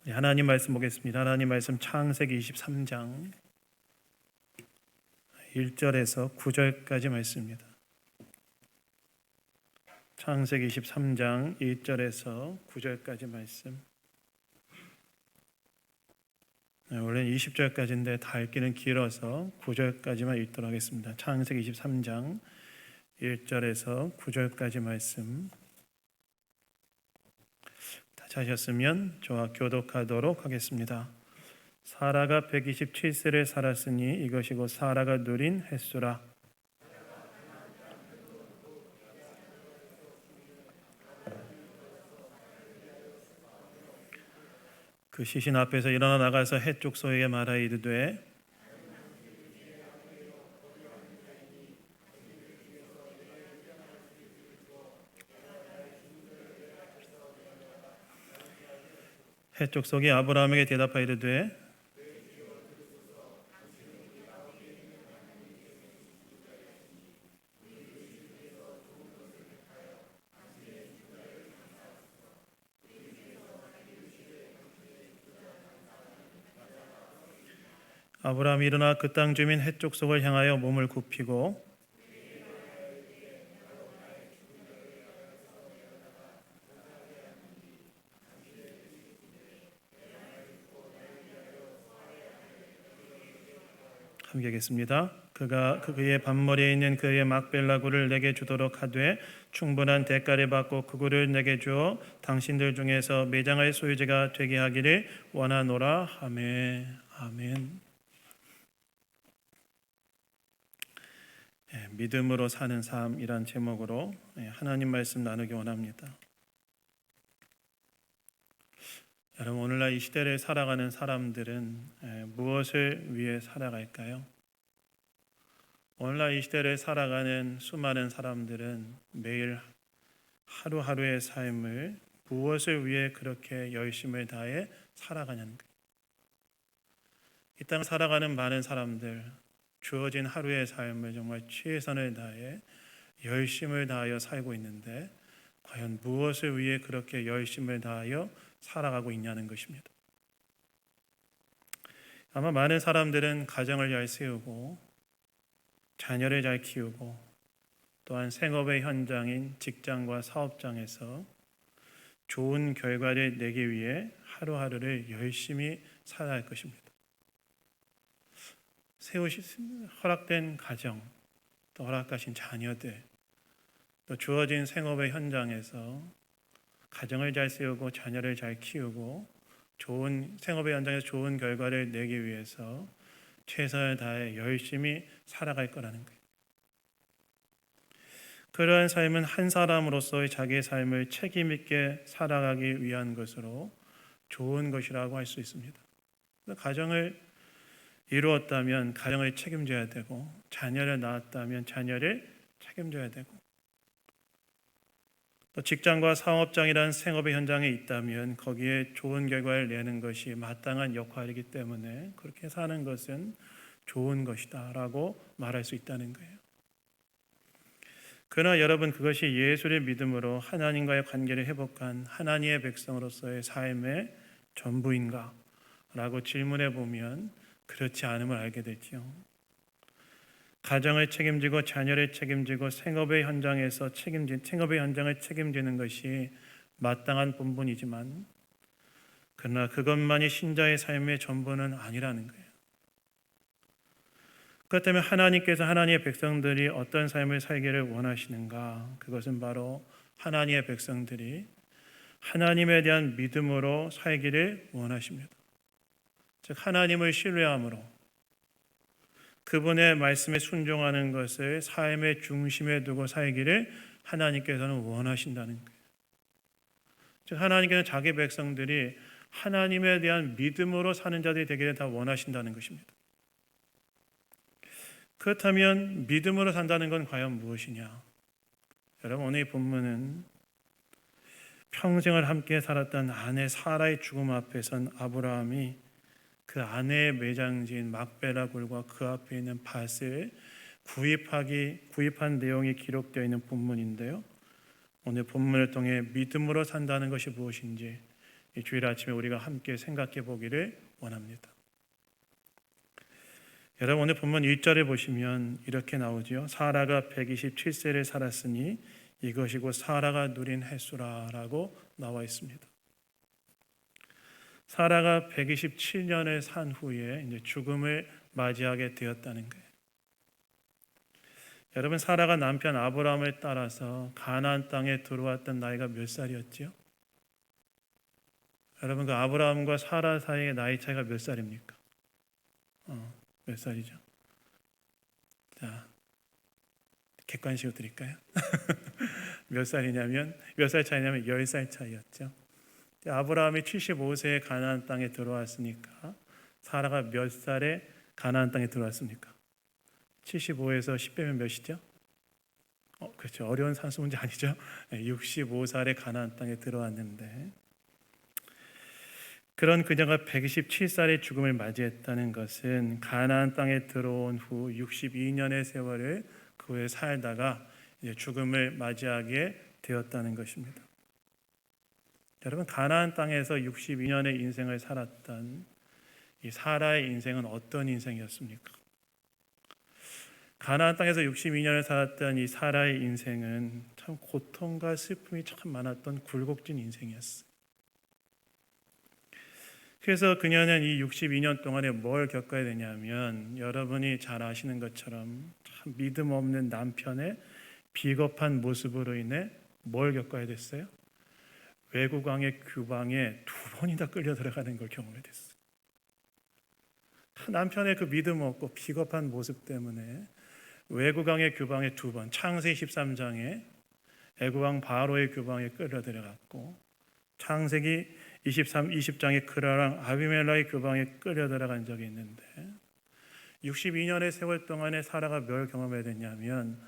하나님 말씀 보겠습니다. 하나님 말씀 창세기 23장 1절에서 9절까지 말씀입니다. 창세기 23장 1절에서 9절까지 말씀. 원래는 20절까지인데 다 읽기는 길어서 9절까지만 읽도록 하겠습니다. 창세기 23장 1절에서 9절까지 말씀. 다 찾으셨으면 저와 교독하도록 하겠습니다. 사라가 127세를 살았으니 이것이 곧 사라가 누린 횟수라. 그 시신 앞에서 일어나 나가서 헷 족속에게 말하 이르되 헷 족속이 아브라함에게 대답하여 이르되 아브라함이 일어나 그 땅 주민 헷 족속을 향하여 몸을 굽히고 함께 하겠습니다. 그가 그의 반머리에 있는 그의 막벨라 굴을 내게 주도록 하되 충분한 대가를 받고 그 굴을 내게 주어 당신들 중에서 매장할 소유자가 되게 하기를 원하노라 하매. 아멘. 믿음으로 사는 삶이란 제목으로 하나님 말씀 나누기 원합니다. 여러분, 오늘날 이 시대를 살아가는 사람들은 무엇을 위해 살아갈까요? 오늘날 이 시대를 살아가는 수많은 사람들은 매일 하루하루의 삶을 무엇을 위해 그렇게 열심을 다해 살아가냐는 거예요. 이 땅을 살아가는 많은 사람들, 주어진 하루의 삶을 정말 최선을 다해 열심을 다하여 살고 있는데 과연 무엇을 위해 그렇게 열심을 다하여 살아가고 있냐는 것입니다. 아마 많은 사람들은 가정을 잘 세우고 자녀를 잘 키우고 또한 생업의 현장인 직장과 사업장에서 좋은 결과를 내기 위해 하루하루를 열심히 살아야 할 것입니다. 허락된 가정, 또 허락하신 자녀들, 또 주어진 생업의 현장에서 가정을 잘 세우고 자녀를 잘 키우고 좋은 생업의 현장에서 좋은 결과를 내기 위해서 최선을 다해 열심히 살아갈 거라는 거예요. 그러한 삶은 한 사람으로서의 자기의 삶을 책임 있게 살아가기 위한 것으로 좋은 것이라고 할 수 있습니다. 가정을 이루었다면 가정을 책임져야 되고 자녀를 낳았다면 자녀를 책임져야 되고 또 직장과 사업장이라는 생업의 현장에 있다면 거기에 좋은 결과를 내는 것이 마땅한 역할이기 때문에 그렇게 사는 것은 좋은 것이다 라고 말할 수 있다는 거예요. 그러나 여러분, 그것이 예수를 믿음으로 하나님과의 관계를 회복한 하나님의 백성으로서의 삶의 전부인가? 라고 질문해 보면 그렇지 않음을 알게 되죠. 가정을 책임지고 자녀를 책임지고 생업의 현장을 책임지는 것이 마땅한 본분이지만 그러나 그것만이 신자의 삶의 전부는 아니라는 거예요. 그렇기 때문에 하나님께서 하나님의 백성들이 어떤 삶을 살기를 원하시는가? 그것은 바로 하나님의 백성들이 하나님에 대한 믿음으로 살기를 원하십니다. 즉 하나님을 신뢰함으로 그분의 말씀에 순종하는 것을 삶의 중심에 두고 살기를 하나님께서는 원하신다는 거예요. 즉 하나님께서는 자기 백성들이 하나님에 대한 믿음으로 사는 자들이 되기를 다 원하신다는 것입니다. 그렇다면 믿음으로 산다는 건 과연 무엇이냐? 여러분, 오늘 이 본문은 평생을 함께 살았던 아내 사라의 죽음 앞에 선 아브라함이 그 아내의 매장지인 막벨라 굴과 그 앞에 있는 밭을 구입한 내용이 기록되어 있는 본문인데요. 오늘 본문을 통해 믿음으로 산다는 것이 무엇인지 이 주일 아침에 우리가 함께 생각해 보기를 원합니다. 여러분 오늘 본문 1절에 보시면 이렇게 나오죠. 사라가 127세를 살았으니 이것이 곧 사라가 누린 횟수라라고 나와 있습니다. 사라가 127년을 산 후에 이제 죽음을 맞이하게 되었다는 거예요. 여러분 사라가 남편 아브라함을 따라서 가나안 땅에 들어왔던 나이가 몇 살이었지요? 여러분 그 아브라함과 사라 사이의 나이 차이가 몇 살입니까? 몇 살이죠? 자, 객관식으로 드릴까요? 몇 살이냐면 몇 살 차이냐면 10살 차이였죠. 아브라함이 75세에 가나안 땅에 들어왔으니까 사라가 몇 살에 가나안 땅에 들어왔습니까? 75에서 10 빼면 몇이죠? 그렇죠. 어려운 산수 문제 아니죠. 65살에 가나안 땅에 들어왔는데 그런 그녀가 127살의 죽음을 맞이했다는 것은 가나안 땅에 들어온 후 62년의 세월을 그 후에 살다가 이제 죽음을 맞이하게 되었다는 것입니다. 여러분 가나안 땅에서 62년의 인생을 살았던 이 사라의 인생은 어떤 인생이었습니까? 가나안 땅에서 62년을 살았던 이 사라의 인생은 참 고통과 슬픔이 참 많았던 굴곡진 인생이었어요. 그래서 그녀는 이 62년 동안에 뭘 겪어야 되냐면 여러분이 잘 아시는 것처럼 참 믿음 없는 남편의 비겁한 모습으로 인해 뭘 겪어야 됐어요? 외국왕의 규방에 2번이나 끌려 들어가는 걸 경험해 됐어요. 남편의 그 믿음 없고 비겁한 모습 때문에 외국왕의 규방에 2번, 창세기 13장에 애국왕 바로의 규방에 끌려 들어갔고 창세기 20장에 그라랑 아비멜렉의 규방에 끌려 들어간 적이 있는데 62년의 세월 동안에 사라가 뭘 경험해야 됐냐면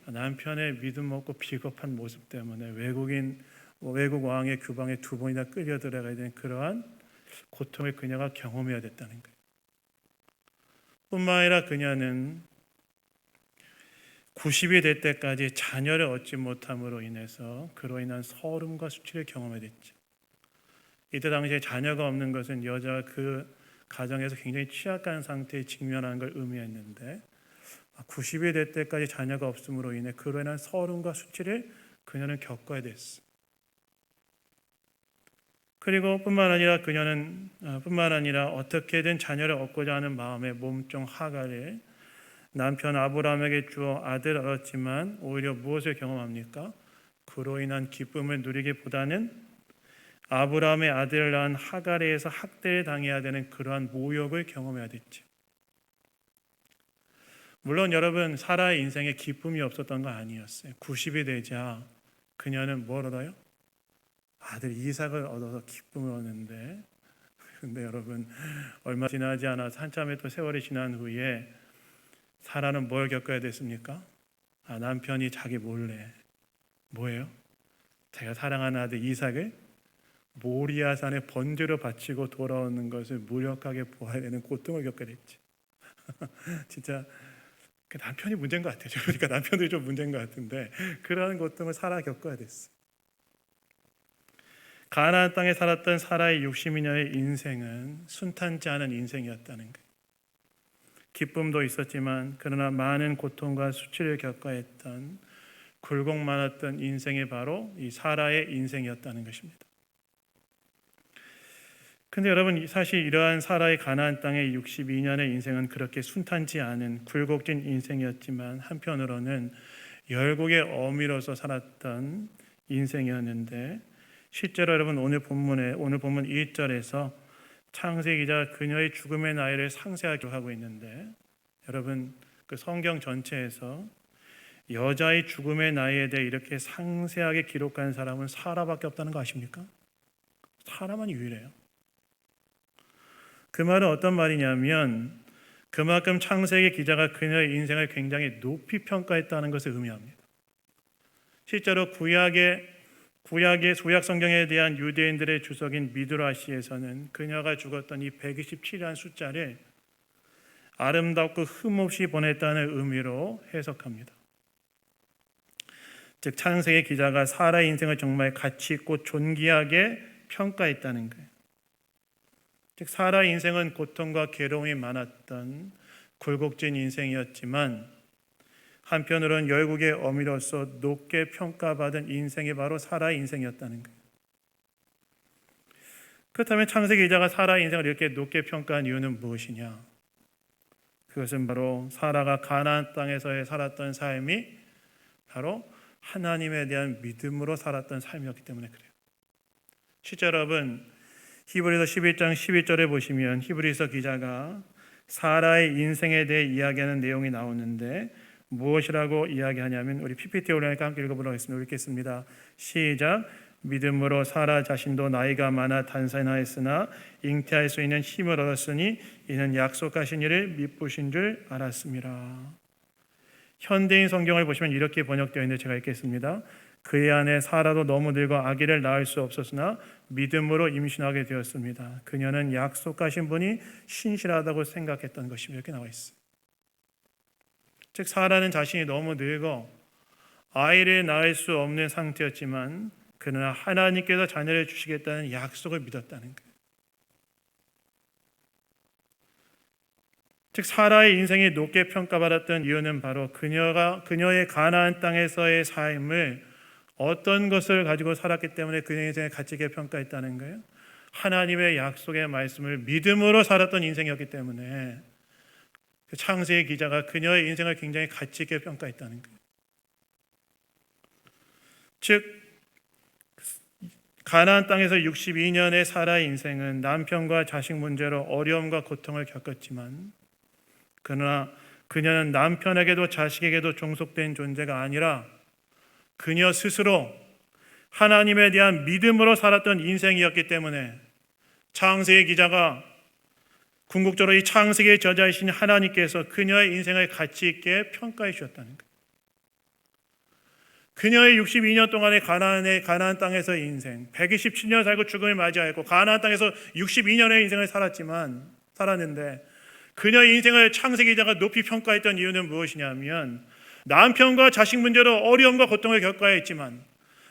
남편의 믿음 없고 비겁한 모습 때문에 외국 왕의 규방에 2번이나 끌려 들어가야 되는 그러한 고통을 그녀가 경험해야 됐다는 거예요. 뿐만 아니라 그녀는 90이 될 때까지 자녀를 얻지 못함으로 인해서 그로 인한 서름과 수치를 경험해야 됐죠. 이때 당시에 자녀가 없는 것은 여자가 그 가정에서 굉장히 취약한 상태에 직면하는 걸 의미했는데 90이 될 때까지 자녀가 없음으로 인해 그로 인한 서름과 수치를 그녀는 겪어야 됐어요. 그리고 뿐만 아니라 어떻게든 자녀를 얻고자 하는 마음에 몸종 하갈을 남편 아브라함에게 주어 아들을 얻었지만 오히려 무엇을 경험합니까? 그로 인한 기쁨을 누리기보다는 아브라함의 아들을 낳은 하갈에 의해서 학대를 당해야 되는 그러한 모욕을 경험해야 됐죠. 물론 여러분 사라의 인생에 기쁨이 없었던 거 아니었어요. 90이 되자 그녀는 뭘 얻어요? 아들 이삭을 얻어서 기쁨을 얻는데 근데 여러분 얼마 지나지 않아서 한참의 또 세월이 지난 후에 사라는 뭘 겪어야 됐습니까? 남편이 자기 몰래 뭐예요? 자기가 사랑하는 아들 이삭을 모리아산에 번제로 바치고 돌아오는 것을 무력하게 보아야 되는 고통을 겪게 됐지. 진짜 남편이 문제인 것 같아요. 그러니까 남편들이 좀 문제인 것 같은데 그러한 고통을 사라 겪어야 됐어. 가나안 땅에 살았던 사라의 62년의 인생은 순탄치 않은 인생이었다는 거예요. 기쁨도 있었지만 그러나 많은 고통과 수치를 겪어야 했던 굴곡 많았던 인생이 바로 이 사라의 인생이었다는 것입니다. 근데 여러분 사실 이러한 사라의 가나안 땅의 62년의 인생은 그렇게 순탄치 않은 굴곡진 인생이었지만 한편으로는 열국의 어미로서 살았던 인생이었는데 실제로 여러분 오늘 본문 1절에서 창세기 기자가 그녀의 죽음의 나이를 상세하게 하고 있는데 여러분 그 성경 전체에서 여자의 죽음의 나이에 대해 이렇게 상세하게 기록한 사람은 사라밖에 없다는 거 아십니까? 사라만 유일해요. 그 말은 어떤 말이냐면 그만큼 창세기 기자가 그녀의 인생을 굉장히 높이 평가했다는 것을 의미합니다. 실제로 구약의 구약 성경에 대한 유대인들의 주석인 미드라시에서는 그녀가 죽었던 이 127이라는 숫자를 아름답고 흠없이 보냈다는 의미로 해석합니다. 즉 창세기 기자가 사라의 인생을 정말 가치 있고 존귀하게 평가했다는 거예요. 즉 사라의 인생은 고통과 괴로움이 많았던 굴곡진 인생이었지만 한편으로는 열국의 어미로서 높게 평가받은 인생이 바로 사라의 인생이었다는 거예요. 그렇다면 창세기 기자가 사라의 인생을 이렇게 높게 평가한 이유는 무엇이냐? 그것은 바로 사라가 가나안 땅에서의 살았던 삶이 바로 하나님에 대한 믿음으로 살았던 삶이었기 때문에 그래요. 시청자 여러분, 히브리서 11장 11절에 보시면 히브리서 기자가 사라의 인생에 대해 이야기하는 내용이 나오는데 무엇이라고 이야기하냐면 우리 PPT에 올라가니까 함께 읽어보도록 하겠습니다. 읽겠습니다. 시작. 믿음으로 사라 자신도 나이가 많아 단산하였으나 잉태할 수 있는 힘을 얻었으니 이는 약속하신 이를 미쁘신 줄 알았습니다. 현대인 성경을 보시면 이렇게 번역되어 있는데 제가 읽겠습니다. 그의 아내 사라도 너무 늙어 아기를 낳을 수 없었으나 믿음으로 임신하게 되었습니다. 그녀는 약속하신 분이 신실하다고 생각했던 것입니다. 이렇게 나와 있어요. 즉 사라는 자신이 너무 늙어 아이를 낳을 수 없는 상태였지만 그러나 하나님께서 자녀를 주시겠다는 약속을 믿었다는 거예요. 즉 사라의 인생이 높게 평가받았던 이유는 바로 그녀의 가나안 땅에서의 삶을 어떤 것을 가지고 살았기 때문에 그녀의 인생을 가치 있게 평가했다는 거예요. 하나님의 약속의 말씀을 믿음으로 살았던 인생이었기 때문에 창세기 기자가 그녀의 인생을 굉장히 가치 있게 평가했다는 거예요. 즉 가나안 땅에서 62년의 사라의 인생은 남편과 자식 문제로 어려움과 고통을 겪었지만 그러나 그녀는 남편에게도 자식에게도 종속된 존재가 아니라 그녀 스스로 하나님에 대한 믿음으로 살았던 인생이었기 때문에 창세기 기자가 궁극적으로 이 창세기의 저자이신 하나님께서 그녀의 인생을 가치 있게 평가해 주셨다는 거예요. 그녀의 62년 동안의 가나안 땅에서의 인생, 127년 살고 죽음을 맞이하였고 가나안 땅에서 62년의 인생을 살았는데 그녀의 인생을 창세기 기자가 높이 평가했던 이유는 무엇이냐면 남편과 자식 문제로 어려움과 고통을 겪어야 했지만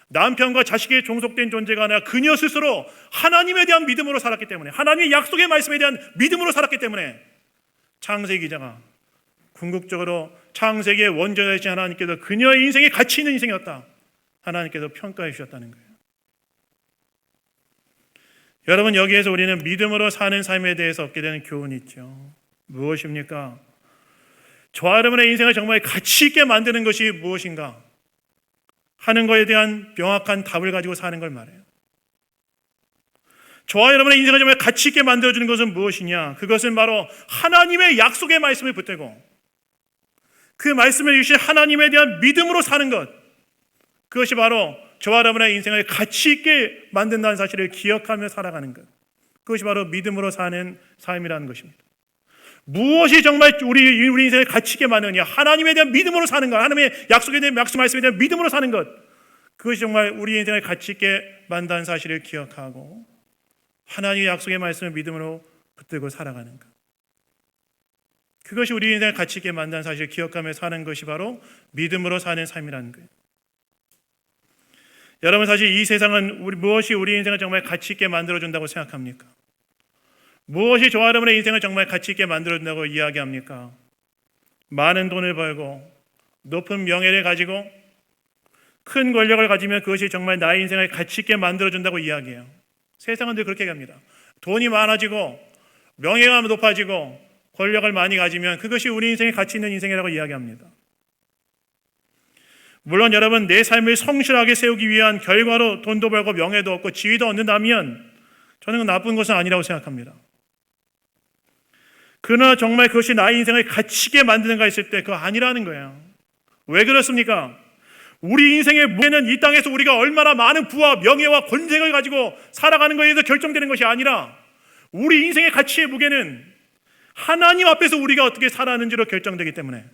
남편과 자식에 종속된 존재가 아니라 그녀 스스로 하나님에 대한 믿음으로 살았기 때문에 하나님의 약속의 말씀에 대한 믿음으로 살았기 때문에 창세기 기자가 궁극적으로 창세기의 원조이신 하나님께서 그녀의 인생이 가치 있는 인생이었다. 하나님께서 평가해 주셨다는 거예요. 여러분 여기에서 우리는 믿음으로 사는 삶에 대해서 얻게 되는 교훈이 있죠. 무엇입니까? 저와 여러분의 인생을 정말 가치 있게 만드는 것이 무엇인가 하는 것에 대한 명확한 답을 가지고 사는 걸 말해요. 저와 여러분의 인생을 정말 가치 있게 만들어주는 것은 무엇이냐? 그것은 바로 하나님의 약속의 말씀을 붙들고 그 말씀을 주신 하나님에 대한 믿음으로 사는 것, 그것이 바로 저와 여러분의 인생을 가치 있게 만든다는 사실을 기억하며 살아가는 것, 그것이 바로 믿음으로 사는 삶이라는 것입니다. 무엇이 정말 우리 인생을 가치 있게 만드느냐? 하나님에 대한 믿음으로 사는 것, 하나님의 약속에 대한 약속 말씀에 대한 믿음으로 사는 것, 그것이 정말 우리 인생을 가치 있게 만든다는 사실을 기억하고 하나님의 약속의 말씀을 믿음으로 붙들고 살아가는 것, 그것이 우리 인생을 가치 있게 만든다는 사실을 기억하며 사는 것이 바로 믿음으로 사는 삶이라는 거예요. 여러분 사실 이 세상은 무엇이 우리 인생을 정말 가치 있게 만들어준다고 생각합니까? 무엇이 저와 여러분의 인생을 정말 가치 있게 만들어준다고 이야기합니까? 많은 돈을 벌고 높은 명예를 가지고 큰 권력을 가지면 그것이 정말 나의 인생을 가치 있게 만들어준다고 이야기해요. 세상은 늘 그렇게 합니다. 돈이 많아지고 명예가 높아지고 권력을 많이 가지면 그것이 우리 인생의 가치 있는 인생이라고 이야기합니다. 물론 여러분 내 삶을 성실하게 세우기 위한 결과로 돈도 벌고 명예도 얻고 지위도 얻는다면 저는 그 나쁜 것은 아니라고 생각합니다. 그러나 정말 그것이 나의 인생을 가치 있게 만드는가 했을 때 그거 아니라는 거예요. 왜 그렇습니까? 우리 인생의 무게는 이 땅에서 우리가 얼마나 많은 부와 명예와 권세를 가지고 살아가는 것에 대해서 결정되는 것이 아니라 우리 인생의 가치의 무게는 하나님 앞에서 우리가 어떻게 살아가는지로 결정되기 때문에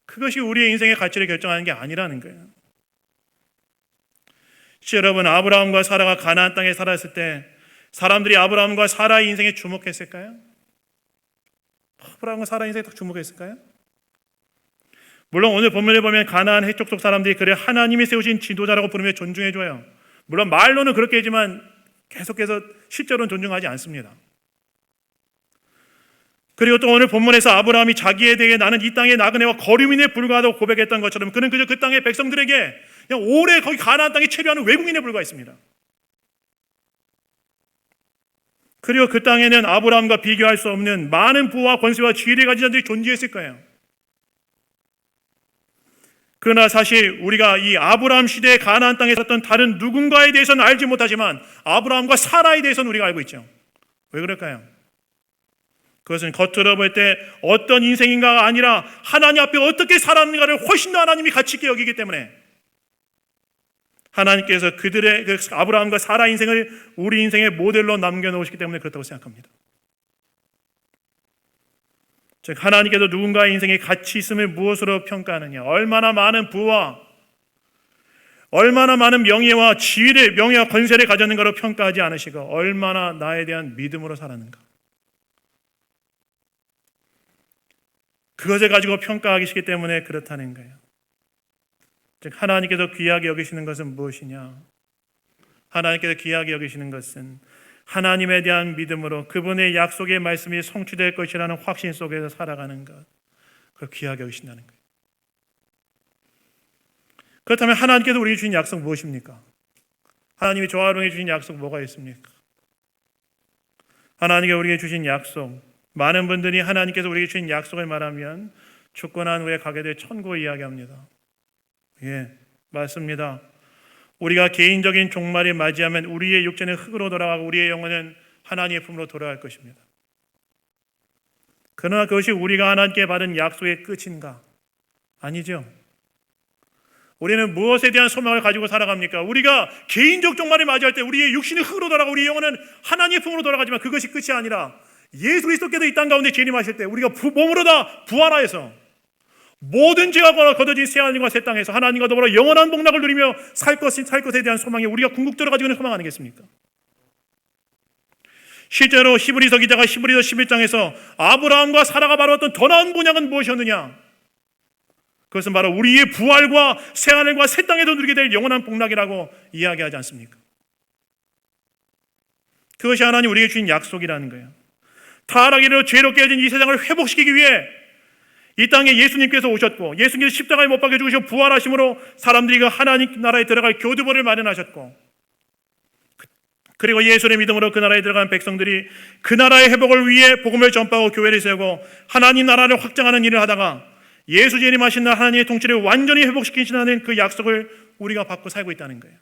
그것이 우리의 인생의 가치를 결정하는 게 아니라는 거예요. 여러분 아브라함과 사라가 가나안 땅에 살았을 때 사람들이 아브라함과 사라의 인생에 주목했을까요? 아브라함과 사라의 인생에 딱 주목했을까요? 물론 오늘 본문에 보면 가나안 해족 속 사람들이 그를 하나님이 세우신 지도자라고 부르며 존중해줘요. 물론 말로는 그렇게 하지만 계속해서 실제로는 존중하지 않습니다. 그리고 또 오늘 본문에서 아브라함이 자기에 대해 나는 이 땅의 나그네와 거류민에 불과하다고 고백했던 것처럼 그는 그저 그 땅의 백성들에게 그냥 오래 거기 가나안 땅에 체류하는 외국인에 불과했습니다. 그리고 그 땅에는 아브라함과 비교할 수 없는 많은 부와 권세와 지혜를 가진 자들이 존재했을 거예요. 그러나 사실 우리가 이 아브라함 시대의 가나안 땅에 살았던 다른 누군가에 대해서는 알지 못하지만 아브라함과 사라에 대해서는 우리가 알고 있죠. 왜 그럴까요? 그것은 겉으로 볼 때 어떤 인생인가가 아니라 하나님 앞에 어떻게 살았는가를 훨씬 더 하나님이 가치 있게 여기기 때문에 하나님께서 그들의 그 아브라함과 사라 인생을 우리 인생의 모델로 남겨놓으시기 때문에 그렇다고 생각합니다. 즉 하나님께서 누군가의 인생에 가치 있음을 무엇으로 평가하느냐, 얼마나 많은 부와 얼마나 많은 명예와 지위를, 명예와 권세를 가졌는가로 평가하지 않으시고 얼마나 나에 대한 믿음으로 살았는가, 그것을 가지고 평가하시기 때문에 그렇다는 거예요. 즉 하나님께서 귀하게 여기시는 것은 무엇이냐? 하나님께서 귀하게 여기시는 것은 하나님에 대한 믿음으로 그분의 약속의 말씀이 성취될 것이라는 확신 속에서 살아가는 것, 그걸 귀하게 여기신다는 거예요. 그렇다면 하나님께서 우리에게 주신 약속 무엇입니까? 하나님이 저와 여러분에게 주신 약속 뭐가 있습니까? 하나님께 우리에게 주신 약속, 많은 분들이 하나님께서 우리에게 주신 약속을 말하면 죽고 난 후에 가게 될 천국을 이야기합니다. 예, 맞습니다. 우리가 개인적인 종말을 맞이하면 우리의 육체는 흙으로 돌아가고 우리의 영혼은 하나님의 품으로 돌아갈 것입니다. 그러나 그것이 우리가 하나님께 받은 약속의 끝인가? 아니죠. 우리는 무엇에 대한 소망을 가지고 살아갑니까? 우리가 개인적 종말을 맞이할 때 우리의 육신은 흙으로 돌아가고 우리의 영혼은 하나님의 품으로 돌아가지만 그것이 끝이 아니라 예수 그리스도께서 이 땅 가운데 재림하실 때 우리가 몸으로 다 부활하여서 모든 죄가 걷어진 새하늘과 새 땅에서 하나님과 더불어 영원한 복락을 누리며 살 것에 대한 소망이 우리가 궁극적으로 가지고 있는 소망 아니겠습니까? 실제로 히브리서 기자가 히브리서 11장에서 아브라함과 사라가 바라봤던 더 나은 본향은 무엇이었느냐? 그것은 바로 우리의 부활과 새하늘과 새 땅에도 누리게 될 영원한 복락이라고 이야기하지 않습니까? 그것이 하나님 우리에게 주신 약속이라는 거예요. 타락이로 죄로 깨진 이 세상을 회복시키기 위해 이 땅에 예수님께서 오셨고 예수님께서 십자가에 못 박혀 죽으시고 부활하심으로 사람들이 그 하나님 나라에 들어갈 교두보를 마련하셨고, 그리고 예수의 믿음으로 그 나라에 들어간 백성들이 그 나라의 회복을 위해 복음을 전파하고 교회를 세우고 하나님 나라를 확장하는 일을 하다가 예수 재림하신 날 하나님의 통치를 완전히 회복시키시는 그 약속을 우리가 받고 살고 있다는 거예요.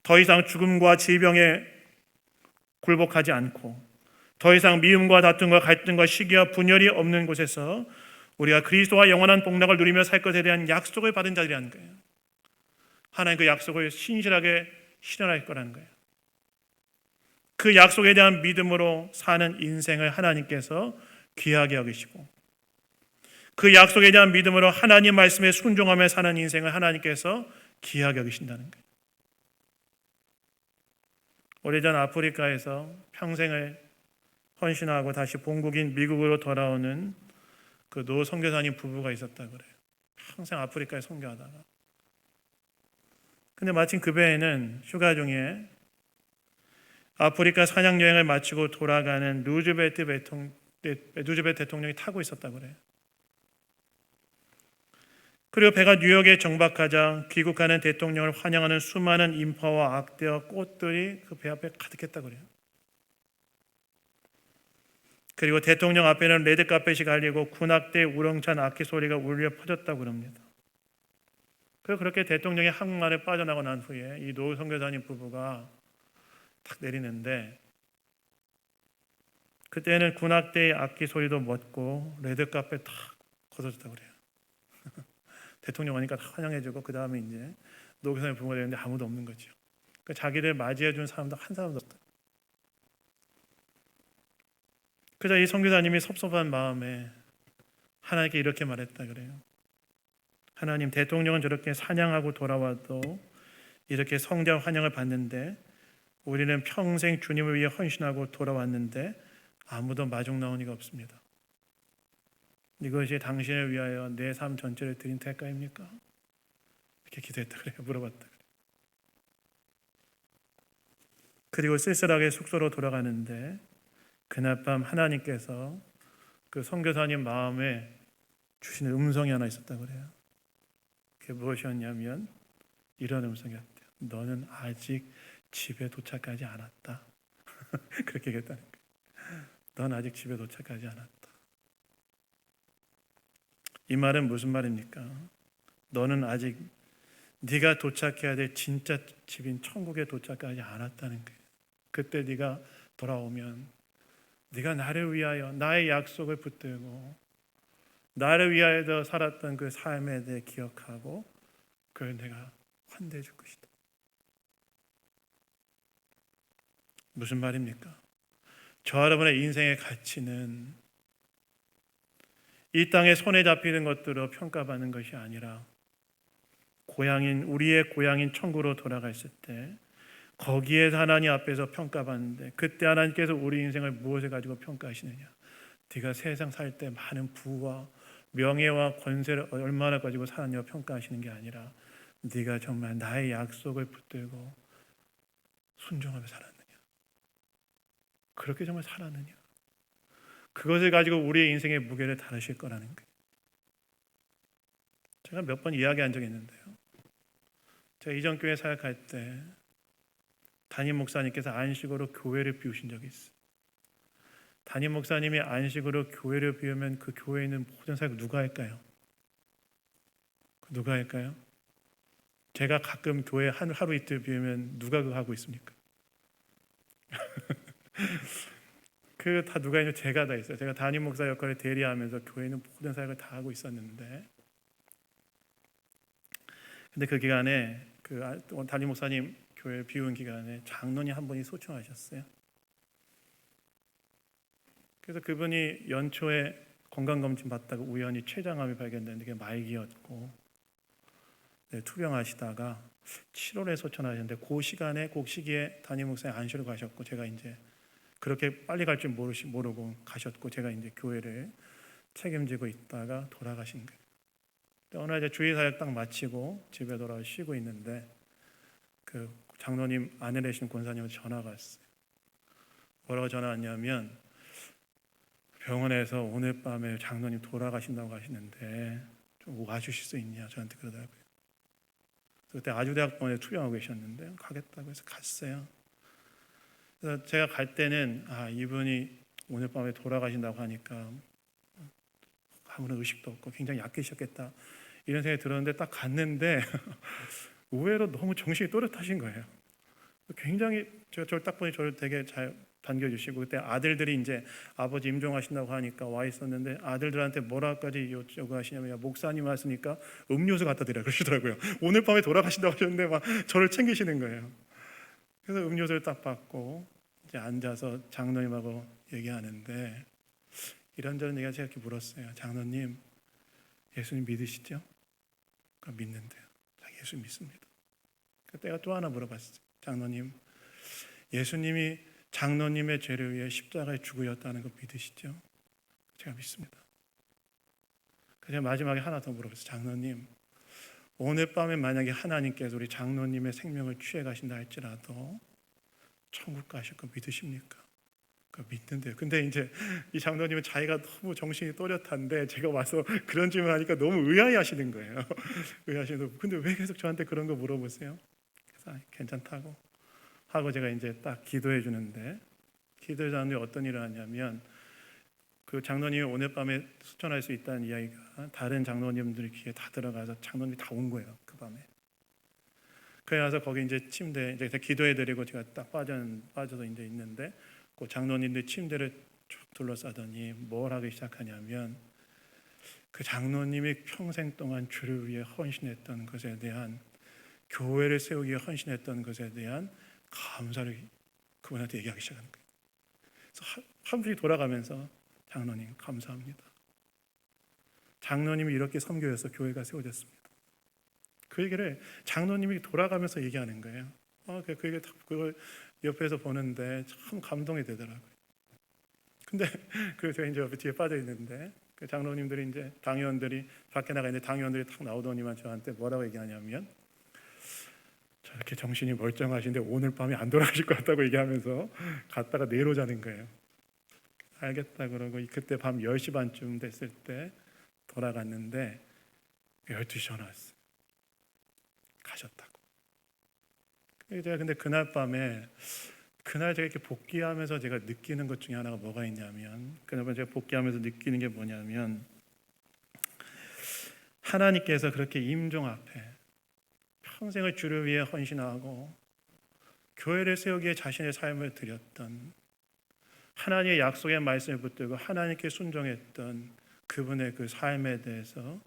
더 이상 죽음과 질병에 굴복하지 않고 더 이상 미움과 다툼과 갈등과 시기와 분열이 없는 곳에서 우리가 그리스도와 영원한 복락을 누리며 살 것에 대한 약속을 받은 자들이라는 거예요. 하나님 그 약속을 신실하게 실현할 거라는 거예요. 그 약속에 대한 믿음으로 사는 인생을 하나님께서 귀하게 여기시고 그 약속에 대한 믿음으로 하나님 말씀에 순종하며 사는 인생을 하나님께서 귀하게 여기신다는 거예요. 오래전 아프리카에서 평생을 헌신하고 다시 본국인 미국으로 돌아오는 그 노 선교사님 부부가 있었다 그래요. 평생 아프리카에 선교하다가. 근데 마침 그 배에는 휴가 중에 아프리카 사냥 여행을 마치고 돌아가는 루즈벨트 대통령이 타고 있었다 그래요. 그리고 배가 뉴욕에 정박하자 귀국하는 대통령을 환영하는 수많은 인파와 악대와 꽃들이 그 배 앞에 가득했다 그래요. 그리고 대통령 앞에는 레드카펫이 갈리고 군악대 우렁찬 악기 소리가 울려 퍼졌다고 그럽니다. 그리고 그렇게 대통령이 한국만에 빠져나가고 난 후에 이 노 선교사님 부부가 탁 내리는데 그때는 군악대의 악기 소리도 멎고 레드카펫 탁 걷어졌다고 그래요. 대통령 오니까 다 환영해주고 그 다음에 이제 노 선교사님 부부가 되는데 아무도 없는 거죠. 그러니까 자기들 맞이해준 사람도 한 사람도 없다. 그저 이 선교사님이 섭섭한 마음에 하나님께 이렇게 말했다 그래요. 하나님, 대통령은 저렇게 사냥하고 돌아와도 이렇게 성장 환영을 받는데 우리는 평생 주님을 위해 헌신하고 돌아왔는데 아무도 마중 나온 이가 없습니다. 이것이 당신을 위하여 내 삶 전체를 드린 대가입니까? 이렇게 기도했다 그래요. 물어봤다 그래요. 그리고 쓸쓸하게 숙소로 돌아가는데 그날 밤 하나님께서 그 선교사님 마음에 주시는 음성이 하나 있었다고 그래요. 그게 무엇이었냐면 이런 음성이었대요. 너는 아직 집에 도착하지 않았다. 그렇게 얘기했다는 거예요. 넌 아직 집에 도착하지 않았다. 이 말은 무슨 말입니까? 너는 아직 네가 도착해야 될 진짜 집인 천국에 도착하지 않았다는 거예요. 그때 네가 돌아오면 네가 나를 위하여 나의 약속을 붙들고 나를 위하여 살았던 그 삶에 대해 기억하고 그걸 내가 환대해 줄 것이다. 무슨 말입니까? 저와 여러분의 인생의 가치는 이 땅에 손에 잡히는 것들로 평가받는 것이 아니라 우리의 고향인 천국으로 돌아갔을 때 거기에서 하나님 앞에서 평가받는데 그때 하나님께서 우리 인생을 무엇을 가지고 평가하시느냐? 네가 세상 살 때 많은 부와 명예와 권세를 얼마나 가지고 살았냐 평가하시는 게 아니라 네가 정말 나의 약속을 붙들고 순종하며 살았느냐? 그렇게 정말 살았느냐? 그것을 가지고 우리의 인생의 무게를 다루실 거라는 거예요. 제가 몇 번 이야기한 적이 있는데요. 제가 이전 교회 사역할 때 담임 목사님께서 안식으로 교회를 비우신 적이 있어요. 담임 목사님이 안식으로 교회를 비우면 그 교회에 있는 모든 사역 누가 할까요? 누가 할까요? 제가 가끔 교회 하루 이틀 비우면 누가 그거 하고 있습니까? 그 다 누가 있냐? 제가 다 있어요. 제가 담임 목사 역할을 대리하면서 교회 있는 모든 사역을 다 하고 있었는데, 근데 그 기간에 그 담임 목사님 교회를 비운 기간에 장로님 한 분이 소청하셨어요. 그래서 그분이 연초에 건강검진 받다가 우연히 췌장암이 발견됐는데 그게 말기였고 투병하시다가 7월에 소천하셨는데 그 시기에 담임 목사님 안식을 가셨고 제가 이제 그렇게 빨리 갈 줄 모르고 가셨고 제가 이제 교회를 책임지고 있다가 돌아가신 거예요. 어느 날 이제 주일 사역 딱 마치고 집에 돌아와 쉬고 있는데 그 장로님 아내 되시는 권사님한테 전화가 왔어요. 뭐라고 전화 왔냐면 병원에서 오늘 밤에 장로님 돌아가신다고 하시는데 좀 와주실 수 있냐 저한테 그러더라고요. 그때 아주대학병원에 투병하고 계셨는데 가겠다고 해서 갔어요. 그래서 제가 갈 때는 이분이 오늘 밤에 돌아가신다고 하니까 아무런 의식도 없고 굉장히 약해지셨겠다 이런 생각이 들었는데 딱 갔는데 의외로 너무 정신이 또렷하신 거예요. 굉장히 저를 딱 보니 저를 되게 잘 반겨주시고 그때 아들들이 이제 아버지 임종하신다고 하니까 와 있었는데 아들들한테 뭐라까지 요구하시냐면 목사님 왔으니까 음료수 갖다 드려 그러시더라고요. 오늘 밤에 돌아가신다고 하셨는데 막 저를 챙기시는 거예요. 그래서 음료수를 딱 받고 이제 앉아서 장로님하고 얘기하는데 이런저런 얘기가 제가 이렇게 물었어요. 장로님 예수님 믿으시죠? 믿는데요. 예수 믿습니다. 그때가 또 하나 물어봤어요. 장로님 예수님이 장로님의 죄를 위해 십자가에 죽으셨다는 거 믿으시죠? 제가 믿습니다. 그래서 마지막에 하나 더 물어봤어요. 장로님 오늘 밤에 만약에 하나님께서 우리 장로님의 생명을 취해 가신다 할지라도 천국 가실 거 믿으십니까? 믿는데요. 근데 이제 이 장로님은 자기가 너무 정신이 또렷한데 제가 와서 그런 질문하니까 너무 의아해하시는 거예요. 의아하시는. 근데 왜 계속 저한테 그런 거 물어보세요? 그래서 괜찮다고 하고 제가 이제 딱 기도해 주는데 기도해 주는데 어떤 일을 하냐면 그 장로님이 오늘 밤에 수천할 수 있다는 이야기가 다른 장로님들 귀에 다 들어가서 장로님이 다 온 거예요. 그 밤에. 그래서 거기 이제 침대 이제 기도해 드리고 제가 딱 빠져서 이제 있는데 그 장로님들 침대를 쭉 둘러싸더니 뭘 하기 시작하냐면 그 장로님이 평생 동안 주를 위해 헌신했던 것에 대한 교회를 세우기 위해 헌신했던 것에 대한 감사를 그분한테 얘기하기 시작하는 거예요. 그래서 한 분이 돌아가면서 장로님 감사합니다. 장로님이 이렇게 섬겨서 교회가 세워졌습니다. 그 얘기를 장로님이 돌아가면서 얘기하는 거예요. 그걸 옆에서 보는데 참 감동이 되더라고요. 근데 그래서 제가 이제 옆에 뒤에 빠져 있는데 그 장로님들이 이제 당의원들이 밖에 나가 있는데 당의원들이 탁 나오더니만 저한테 뭐라고 얘기하냐면 저렇게 정신이 멀쩡하신데 오늘 밤에 안 돌아가실 것 같다고 얘기하면서 갔다가 내일 오자는 거예요. 알겠다 그러고 그때 밤 10시 반쯤 됐을 때 돌아갔는데 12시 전화 왔어요. 가셨다고. 제가 근데 그날 밤에 그날 제가 이렇게 복귀하면서 제가 느끼는 것 중에 하나가 뭐가 있냐면, 그날 밤에 제가 복귀하면서 느끼는 게 뭐냐면, 하나님께서 그렇게 임종 앞에 평생을 주를 위해 헌신하고 교회를 세우기 위해 자신의 삶을 드렸던, 하나님의 약속의 말씀을 붙들고 하나님께 순종했던 그분의 그 삶에 대해서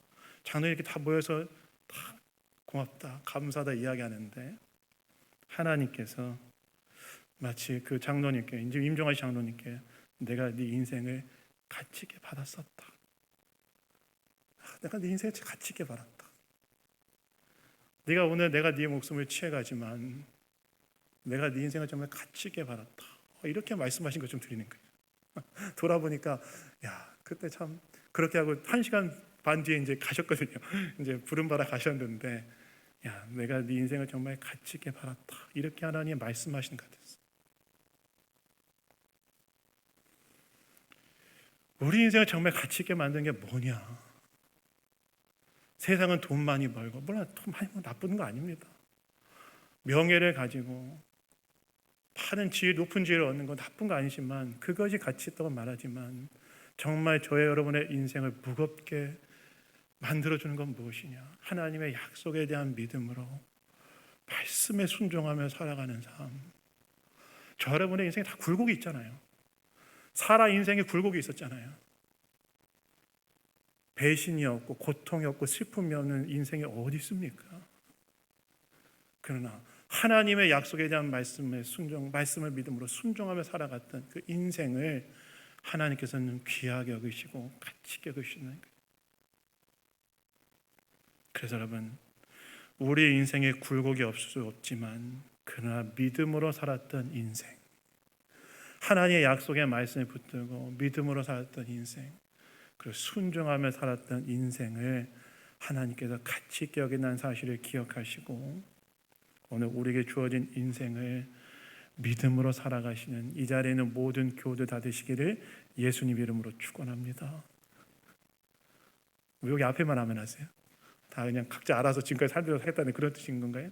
장로님 이렇게 다 모여서 다 고맙다, 감사하다 이야기하는데, 하나님께서 마치 그 장로님께, 이제 임종하신 장로님께 내가 네 인생을 가치 있게 받았었다. 내가 네 인생을 가치 있게 받았다. 네가 오늘 내가 네 목숨을 취해가지만 내가 네 인생을 정말 가치 있게 받았다. 이렇게 말씀하신 것 좀 드리는 거예요. 돌아보니까 야, 그때 참 그렇게 하고 1시간 반 뒤에 이제 가셨거든요. 이제 부름받아 가셨는데, 야, 내가 네 인생을 정말 가치 있게 받았다. 이렇게 하나님 말씀하시는 것 같았어요. 우리 인생을 정말 가치 있게 만든 게 뭐냐? 세상은 돈 많이 벌고, 물론 돈 많이 벌고 나쁜 거 아닙니다. 명예를 가지고 파는 지위, 높은 지위를 얻는 건 나쁜 거 아니지만, 그것이 가치 있다고 말하지만 정말 저의 여러분의 인생을 무겁게 만들어주는 건 무엇이냐? 하나님의 약속에 대한 믿음으로 말씀에 순종하며 살아가는 삶. 저 여러분의 인생에 다 굴곡이 있잖아요. 사라 인생에 굴곡이 있었잖아요. 배신이 없고 고통이 없고 슬픔이 없는 인생이 어디 있습니까? 그러나 하나님의 약속에 대한 말씀을 믿음으로 순종하며 살아갔던 그 인생을 하나님께서는 귀하게 여기시고 가치 있게 여기시는 거예요. 그래서 여러분, 우리 인생에 굴곡이 없을 수 없지만 그러나 믿음으로 살았던 인생, 하나님의 약속의 말씀을 붙들고 믿음으로 살았던 인생, 그리고 순종하며 살았던 인생을 하나님께서 가치 있게 여긴다는 사실을 기억하시고, 오늘 우리에게 주어진 인생을 믿음으로 살아가시는 이 자리에 있는 모든 교우들 다 되시기를 예수님 이름으로 축원합니다. 여기 앞에만 아멘 하세요? 다 그냥 각자 알아서 지금까지 살도록 하겠다는 그런 뜻인 건가요?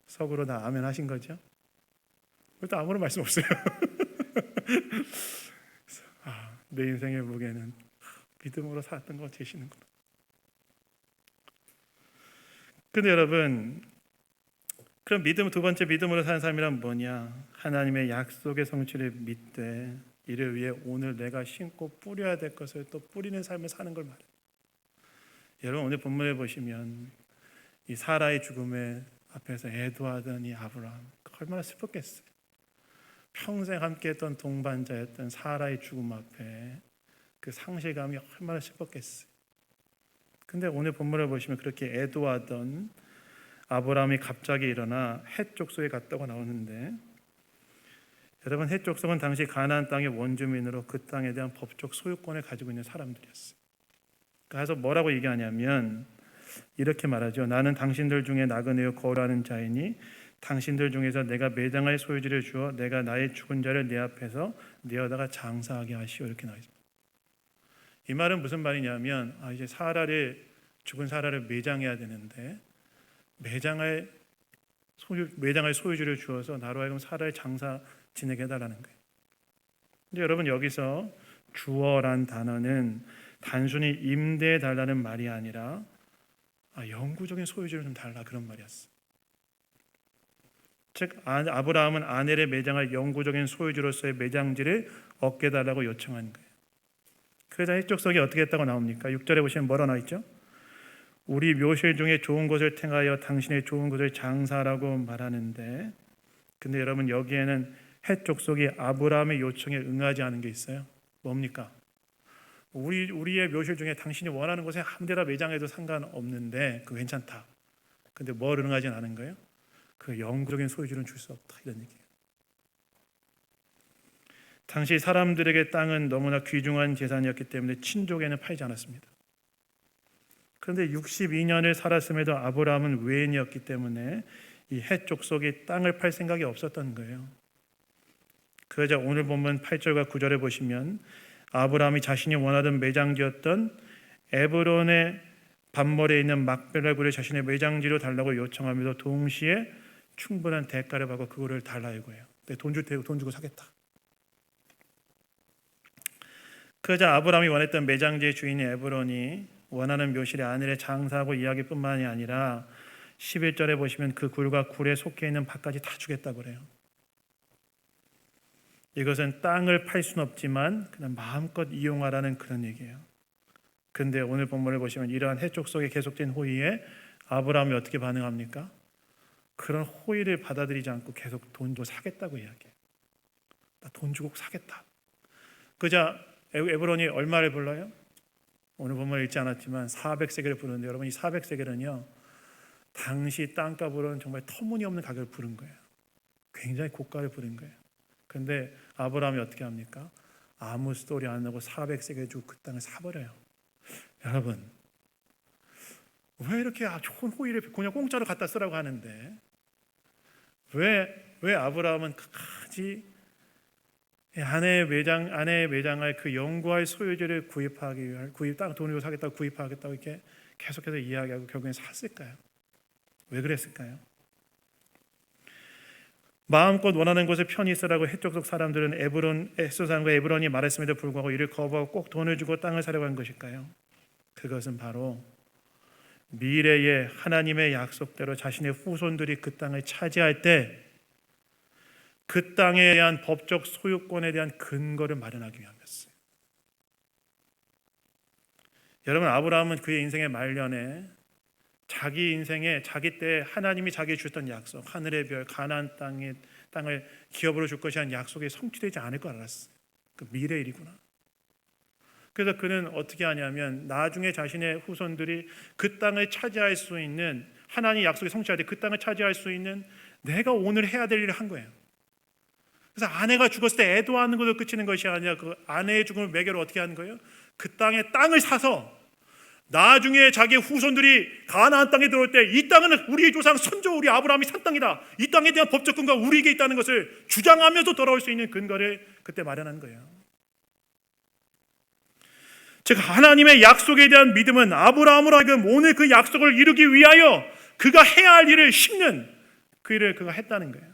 속으로 다 아멘 하신 거죠? 또 아무런 말씀 없어요. 내 인생의 무게는 믿음으로 살았던 거 되시는구나. 근데 여러분, 그럼 두 번째 믿음으로 사는 삶이란 뭐냐? 하나님의 약속의 성취를 믿되 이를 위해 오늘 내가 심고 뿌려야 될 것을 또 뿌리는 삶을 사는 걸 말해요. 여러분, 오늘 본문에 보시면 이 사라의 죽음에 앞에서 애도하던 이 아브라함, 얼마나 슬펐겠어요. 평생 함께했던 동반자였던 사라의 죽음 앞에 그 상실감이 얼마나 슬펐겠어요. 근데 오늘 본문을 보시면 그렇게 애도하던 아브라함이 갑자기 일어나 헷 족속에 갔다고 나오는데, 여러분, 헷 족속은 당시 가나안 땅의 원주민으로 그 땅에 대한 법적 소유권을 가지고 있는 사람들이었어요. 그래서 뭐라고 얘기하냐면 이렇게 말하죠. 나는 당신들 중에 나그네요 거하는 자이니 당신들 중에서 내가 매장할 소유지를 주어 내가 나의 죽은 자를 내 앞에서 내어다가 장사하게 하시오. 이렇게 나와 있습니다. 이 말은 무슨 말이냐면 이제 죽은 사라를 매장해야 되는데 매장할 소유지를 주어서 나로 하여금 사라의 장사 지내게 해달라는 거예요. 근데 여러분, 여기서 주어란 단어는 단순히 임대해 달라는 말이 아니라 영구적인 소유지를 좀 달라, 그런 말이었어. 즉 아브라함은 아내를 매장할 영구적인 소유지로서의 매장지를 얻게 달라고 요청한 거예요. 그래서 헷족속이 어떻게 했다고 나옵니까? 6절에 보시면 뭐라 나와 있죠? 우리 묘실 중에 좋은 곳을 택하여 당신의 좋은 곳을 장사하라고 말하는데, 근데 여러분, 여기에는 헷족속이 아브라함의 요청에 응하지 않은 게 있어요. 뭡니까? 우리의 묘실 중에 당신이 원하는 곳에 아무 데나 매장해도 상관없는데 그거 괜찮다. 근데 뭘 응하지 않은 거예요? 그 영구적인 소유주는 줄 수 없다, 이런 얘기예요. 당시 사람들에게 땅은 너무나 귀중한 재산이었기 때문에 친족에는 팔지 않았습니다. 그런데 62년을 살았음에도 아브라함은 외인이었기 때문에 이 헷 족속이 땅을 팔 생각이 없었던 거예요. 그러자 오늘 본문 8절과 9절에 보시면 아브라함이 자신이 원하던 매장지였던 에브론의 반머리에 있는 막벨라 굴을 자신의 매장지로 달라고 요청하면서 동시에 충분한 대가를 받고 그거를 달라고 해요. 돈 주고 사겠다. 그러자 아브라함이 원했던 매장지의 주인인 에브론이 원하는 묘실의 아내를 장사하고 이야기뿐만이 아니라 11절에 보시면 그 굴과 굴에 속해 있는 밭까지 다 주겠다고 그래요. 이것은 땅을 팔 수는 없지만 그냥 마음껏 이용하라는 그런 얘기예요. 근데 오늘 본문을 보시면 이러한 해족 속에 계속된 호의에 아브라함이 어떻게 반응합니까? 그런 호의를 받아들이지 않고 계속 돈 주고 사겠다고 이야기해요. 나 돈 주고 사겠다. 그자 에브론이 얼마를 불러요? 오늘 본문을 읽지 않았지만 400세겔을 부르는데 여러분 이 400세겔은요 당시 땅값으로는 정말 터무니없는 가격을 부른 거예요. 굉장히 고가를 부른 거예요. 근데 아브라함이 어떻게 합니까? 아무 소리 안 하고 400세겔 주고 그 땅을 사버려요. 여러분 왜 이렇게 좋은 호의를 그냥 공짜로 갖다 쓰라고 하는데 왜 아브라함은 끝까지 아내의 매장할 그 영구할 소유지를 구입하기 위한 땅 돈으로 사겠다고 구입하겠다고 이렇게 계속해서 이야기하고 결국엔 샀을까요? 왜 그랬을까요? 마음껏 원하는 곳에 편히 있으라고 해쪽 속 사람들은 에스도 사람과 에브론이 말했음에도 불구하고 이를 거부하고 꼭 돈을 주고 땅을 사려고 한 것일까요? 그것은 바로 미래의 하나님의 약속대로 자신의 후손들이 그 땅을 차지할 때 그 땅에 대한 법적 소유권에 대한 근거를 마련하기 위함이었어요. 여러분 아브라함은 그의 인생의 말년에 자기 인생에 자기 때 하나님이 자기에게 주셨던 약속, 하늘의 별, 가나안 땅을 기업으로 줄 것이라는 약속이 성취되지 않을 걸 알았어요. 그 미래 일이구나. 그래서 그는 어떻게 하냐면 나중에 자신의 후손들이 그 땅을 차지할 수 있는 하나님의 약속이 성취할 때 그 땅을 차지할 수 있는 내가 오늘 해야 될 일을 한 거예요. 그래서 아내가 죽었을 때 애도하는 것으로 그치는 것이 아니라 그 아내의 죽음을 매개로 어떻게 하는 거예요? 그 땅에 땅을 사서 나중에 자기의 후손들이 가나안 땅에 들어올 때 이 땅은 우리의 조상 선조 우리 아브라함이 산 땅이다. 이 땅에 대한 법적 근거가 우리에게 있다는 것을 주장하면서 돌아올 수 있는 근거를 그때 마련한 거예요. 즉 하나님의 약속에 대한 믿음은 아브라함으로 하여금 오늘 그 약속을 이루기 위하여 그가 해야 할 일을 심는 그 일을 그가 했다는 거예요.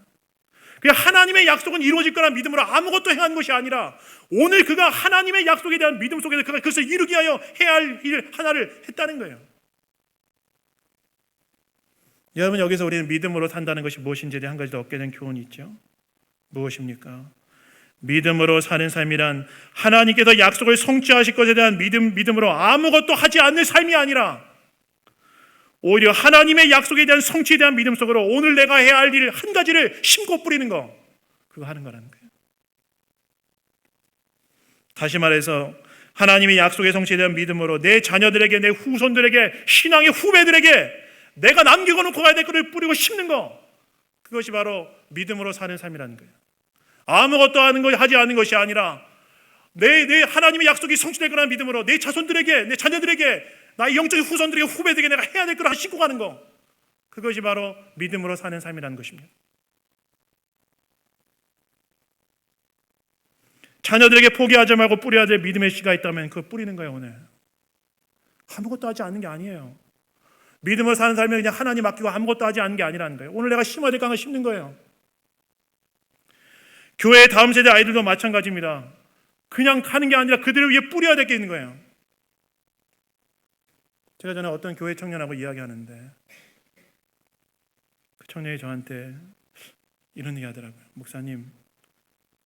하나님의 약속은 이루어질 거란 믿음으로 아무것도 행한 것이 아니라 오늘 그가 하나님의 약속에 대한 믿음 속에서 그가 그것을 이루기 위하여 해야 할 일 하나를 했다는 거예요. 여러분 여기서 우리는 믿음으로 산다는 것이 무엇인지에 한 가지 더 얻게 된 교훈이 있죠. 무엇입니까? 믿음으로 사는 삶이란 하나님께서 약속을 성취하실 것에 대한 믿음으로 아무것도 하지 않는 삶이 아니라 오히려 하나님의 약속에 대한 성취에 대한 믿음 속으로 오늘 내가 해야 할 일 한 가지를 심고 뿌리는 거, 그거 하는 거라는 거예요. 다시 말해서 하나님의 약속의 성취에 대한 믿음으로 내 자녀들에게, 내 후손들에게, 신앙의 후배들에게 내가 남기고 놓고 가야 될 것을 뿌리고 심는 거, 그것이 바로 믿음으로 사는 삶이라는 거예요. 아무것도 하지 않는 것이 아니라 내 하나님의 약속이 성취될 거라는 믿음으로 내 자손들에게, 내 자녀들에게, 나의 영적인 후손들에게, 후배들에게 내가 해야 될 걸 싣고 가는 거, 그것이 바로 믿음으로 사는 삶이라는 것입니다. 자녀들에게 포기하지 말고 뿌려야 될 믿음의 씨가 있다면 그거 뿌리는 거예요. 오늘 아무것도 하지 않는 게 아니에요. 믿음으로 사는 삶이 그냥 하나님 맡기고 아무것도 하지 않는 게 아니라는 거예요. 오늘 내가 심어야 될 강을 심는 거예요. 교회의 다음 세대 아이들도 마찬가지입니다. 그냥 가는 게 아니라 그들을 위해 뿌려야 될 게 있는 거예요. 제가 전에 어떤 교회 청년하고 이야기하는데 그 청년이 저한테 이런 얘기 하더라고요. 목사님,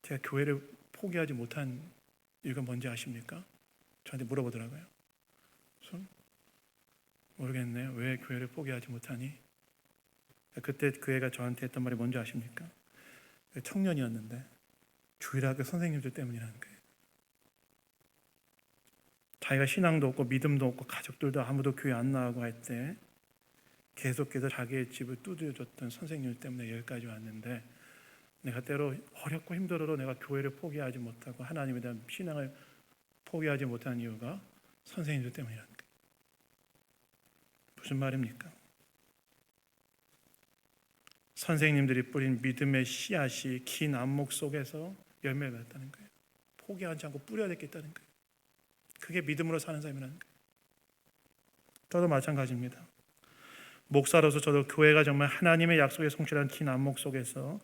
제가 교회를 포기하지 못한 이유가 뭔지 아십니까? 저한테 물어보더라고요. 모르겠네요. 왜 교회를 포기하지 못하니? 그때 그 애가 저한테 했던 말이 뭔지 아십니까? 청년이었는데 주일학교 선생님들 때문이라는 거예요. 자기가 신앙도 없고 믿음도 없고 가족들도 아무도 교회 안 나가고 할 때 계속해서 자기의 집을 두드려줬던 선생님 때문에 여기까지 왔는데 내가 때로 어렵고 힘들어도 내가 교회를 포기하지 못하고 하나님에 대한 신앙을 포기하지 못한 이유가 선생님들 때문이라는 거예요. 무슨 말입니까? 선생님들이 뿌린 믿음의 씨앗이 긴 안목 속에서 열매를 맺었다는 거예요. 포기하지 않고 뿌려야 되겠다는 거예요. 그게 믿음으로 사는 삶이라는 거예요. 저도 마찬가지입니다. 목사로서 저도 교회가 정말 하나님의 약속에 성취한 긴 안목 속에서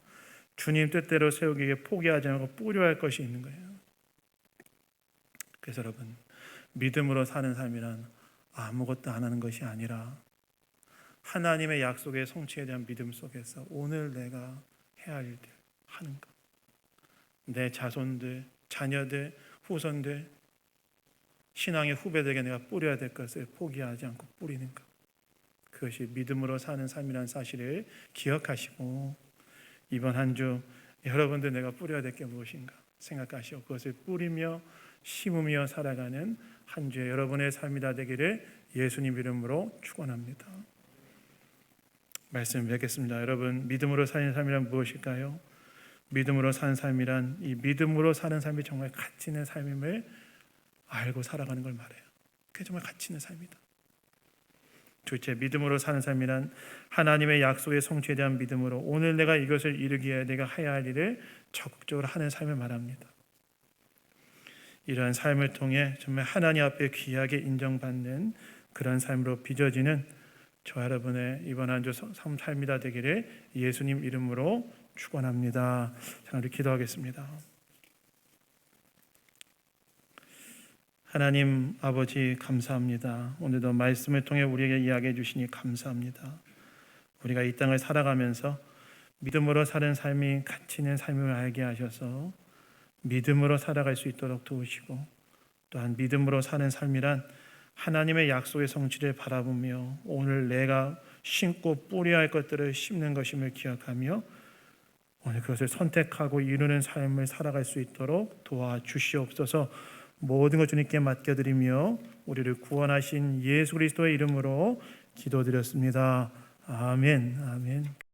주님 뜻대로 세우기 위해 포기하지 않고 뿌려야 할 것이 있는 거예요. 그래서 여러분, 믿음으로 사는 삶이란 아무것도 안 하는 것이 아니라 하나님의 약속의 성취에 대한 믿음 속에서 오늘 내가 해야 할 일들 하는 것, 내 자손들, 자녀들, 후손들, 신앙의 후배들에게 내가 뿌려야 될 것을 포기하지 않고 뿌리는 것, 그것이 믿음으로 사는 삶이라는 사실을 기억하시고 이번 한 주 여러분들 내가 뿌려야 될 게 무엇인가 생각하시고 그것을 뿌리며 심으며 살아가는 한 주의 여러분의 삶이 다 되기를 예수님 이름으로 축원합니다. 말씀 뵙겠습니다. 여러분, 믿음으로 사는 삶이란 무엇일까요? 믿음으로 사는 삶이란 이 믿음으로 사는 삶이 정말 가치 있는 삶임을 알고 살아가는 걸 말해요. 그게 정말 가치 있는 삶이다. 둘째, 믿음으로 사는 삶이란 하나님의 약속의 성취에 대한 믿음으로 오늘 내가 이것을 이루기 위해 내가 해야 할 일을 적극적으로 하는 삶을 말합니다. 이러한 삶을 통해 정말 하나님 앞에 귀하게 인정받는 그런 삶으로 빚어지는 저 여러분의 이번 한 주 삶이 다 되기를 예수님 이름으로 축원합니다. 자, 우리 기도하겠습니다. 하나님 아버지 감사합니다. 오늘도 말씀을 통해 우리에게 이야기해 주시니 감사합니다. 우리가 이 땅을 살아가면서 믿음으로 사는 삶이 가치 있는 삶을 알게 하셔서 믿음으로 살아갈 수 있도록 도우시고 또한 믿음으로 사는 삶이란 하나님의 약속의 성취를 바라보며 오늘 내가 심고 뿌려야 할 것들을 심는 것임을 기억하며 오늘 그것을 선택하고 이루는 삶을 살아갈 수 있도록 도와주시옵소서. 모든 것 주님께 맡겨드리며 우리를 구원하신 예수 그리스도의 이름으로 기도드렸습니다. 아멘. 아멘.